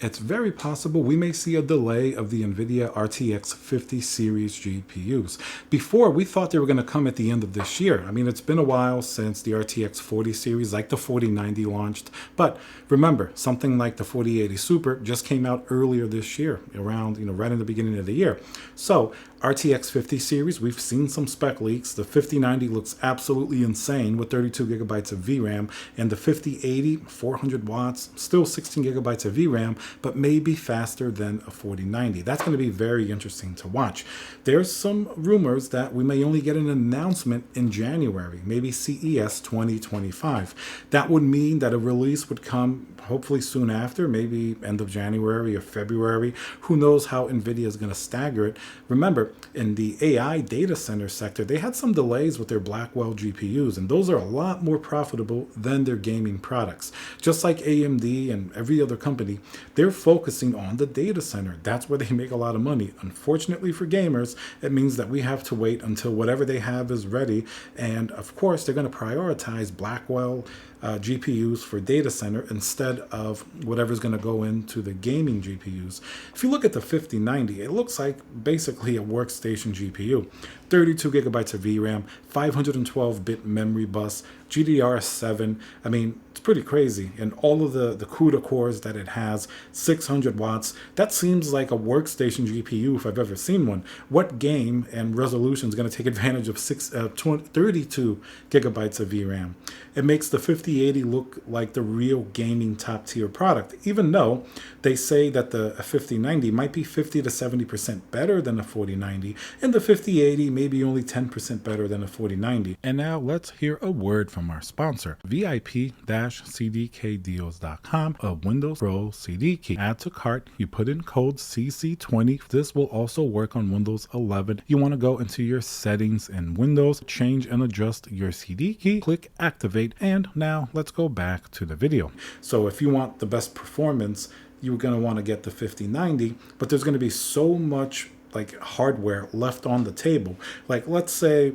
It's very possible we may see a delay of the NVIDIA RTX 50 series GPUs. Before, we thought they were going to come at the end of this year. I mean, it's been a while since the RTX 40 series, like the 4090 launched. But remember, something like the 4080 Super just came out earlier this year, around, right in the beginning of the year. So RTX 50 series, we've seen some spec leaks. The 5090 looks absolutely insane with 32 gigabytes of VRAM, and the 5080, 400 watts, still 16 gigabytes of VRAM, but maybe faster than a 4090. That's going to be very interesting to watch. There's some rumors that we may only get an announcement in January, maybe CES 2025. That would mean that a release would come hopefully soon after, maybe end of January or February. Who knows how NVIDIA is going to stagger it. Remember, in the AI data center sector, they had some delays with their Blackwell GPUs, and those are a lot more profitable than their gaming products. Just like AMD and every other company, they're focusing on the data center. That's where they make a lot of money. Unfortunately for gamers, it means that we have to wait until whatever they have is ready. And of course, they're going to prioritize Blackwell GPUs for data center instead of whatever's going to go into the gaming GPUs. If you look at the 5090, it looks like basically a workstation GPU. 32 gigabytes of VRAM, 512-bit memory bus, GDDR7. I mean, it's pretty crazy. And all of the CUDA cores that it has, 600 watts. That seems like a workstation GPU if I've ever seen one. What game and resolution is going to take advantage of 32 gigabytes of VRAM? It makes the 5080 look like the real gaming top tier product, even though they say that the 5090 might be 50 to 70% better than the 4090, and the 5080 maybe only 10% better than the 4090. And now let's hear a word from our sponsor, VIP-CDKdeals.com, a Windows Pro CD key. Add to cart, you put in code CC20. This will also work on Windows 11. You want to go into your settings in Windows, change and adjust your CD key, click activate, and now let's go back to the video. So if you want the best performance, you're going to want to get the 5090, but there's going to be so much like hardware left on the table. Like, let's say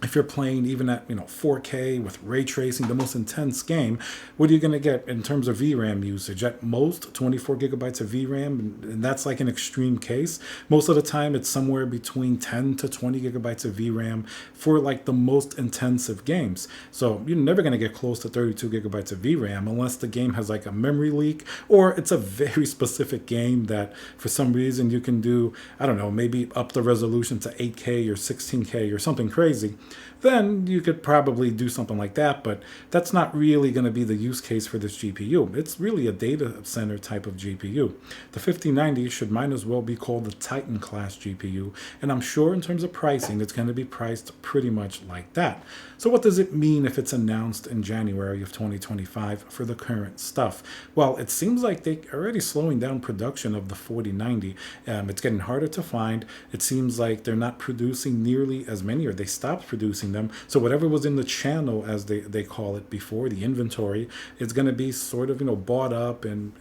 if you're playing even at 4K with ray tracing, the most intense game, what are you going to get in terms of VRAM usage? At most 24 gigabytes of VRAM, and that's like an extreme case. Most of the time it's somewhere between 10 to 20 gigabytes of VRAM for like the most intensive games. So you're never going to get close to 32 gigabytes of VRAM unless the game has like a memory leak, or it's a very specific game that for some reason you can do, I don't know, maybe up the resolution to 8K or 16K or something crazy. Then you could probably do something like that, but that's not really going to be the use case for this GPU. It's really a data center type of GPU. The 5090 should might as well be called the Titan class GPU, and I'm sure in terms of pricing, it's going to be priced pretty much like that. So what does it mean if it's announced in January of 2025 for the current stuff? Well, it seems like they're already slowing down production of the 4090. It's getting harder to find. It seems like they're not producing nearly as many, or they stopped producing them. So whatever was in the channel, as they call it before, the inventory, is going to be sort of bought up and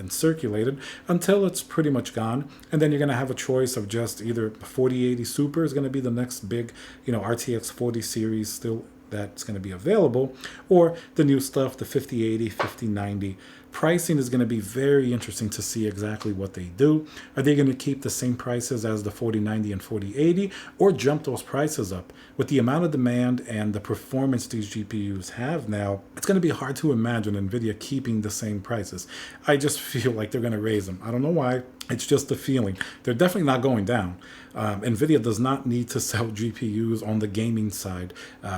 circulated until it's pretty much gone. And then you're going to have a choice of just either 4080 Super is going to be the next big RTX 40 series still that's going to be available, or the new stuff, the 5080, 5090. Pricing is going to be very interesting to see exactly what they do. Are they going to keep the same prices as the 4090 and 4080, or jump those prices up? With the amount of demand and the performance these GPUs have now, it's going to be hard to imagine NVIDIA keeping the same prices. I just feel like they're going to raise them. I don't know why. It's just a feeling. They're definitely not going down. NVIDIA does not need to sell GPUs on the gaming side.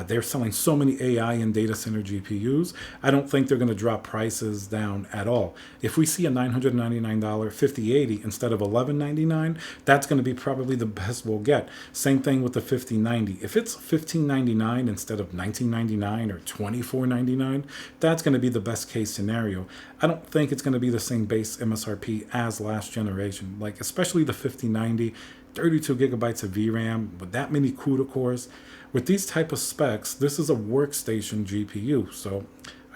They're selling so many AI and data center GPUs. I don't think they're going to drop prices down at all. If we see a $999 5080 instead of $1199, that's going to be probably the best we'll get. Same thing with the 5090. If it's $1599 instead of $1999 or $2499, that's going to be the best case scenario. I don't think it's going to be the same base MSRP as last generation, like especially the 5090, 32 gigabytes of VRAM with that many CUDA cores. With these type of specs, this is a workstation GPU, so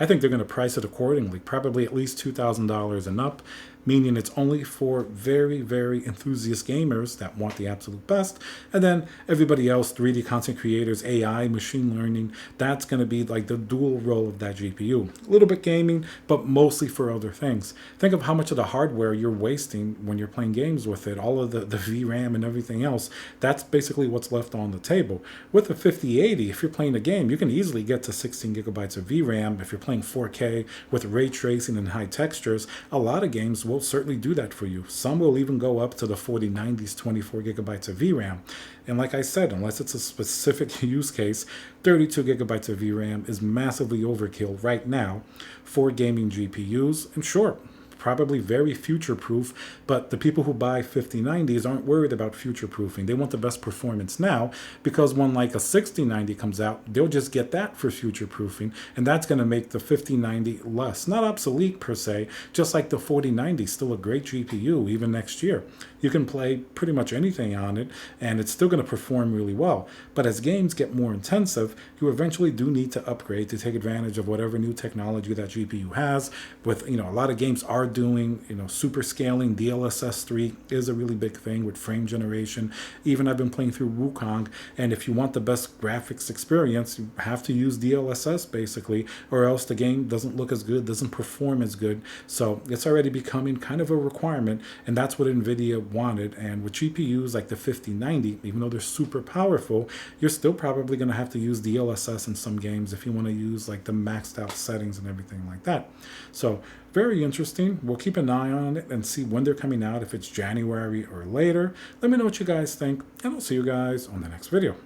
I think they're going to price it accordingly, probably at least $2,000 and up, meaning it's only for very, very enthusiast gamers that want the absolute best. And then everybody else, 3D content creators, AI, machine learning, that's going to be like the dual role of that GPU. A little bit gaming, but mostly for other things. Think of how much of the hardware you're wasting when you're playing games with it, all of the VRAM and everything else. That's basically what's left on the table. With a 5080, if you're playing a game, you can easily get to 16 gigabytes of VRAM. If you're playing 4K with ray tracing and high textures, a lot of games will certainly do that for you. Some will even go up to the 4090's 24 gigabytes of VRAM. And like I said, unless it's a specific use case, 32 gigabytes of VRAM is massively overkill right now for gaming GPUs. And sure, probably very future-proof, but the people who buy 5090s aren't worried about future-proofing. They want the best performance now, because when like a 6090 comes out, they'll just get that for future-proofing, and that's going to make the 5090 less. Not obsolete per se, just like the 4090, still a great GPU even next year. You can play pretty much anything on it, and it's still going to perform really well. But as games get more intensive, you eventually do need to upgrade to take advantage of whatever new technology that GPU has. With, a lot of games are doing, super scaling. DLSS 3 is a really big thing with frame generation. Even I've been playing through Wukong, and if you want the best graphics experience, you have to use DLSS basically, or else the game doesn't look as good, doesn't perform as good. So it's already becoming kind of a requirement, and that's what NVIDIA wanted. And with GPUs like the 5090, even though they're super powerful, you're still probably going to have to use DLSS in some games if you want to use like the maxed out settings and everything like that. So very interesting. We'll keep an eye on it and see when they're coming out, if it's January or later. Let me know what you guys think, and I'll see you guys on the next video.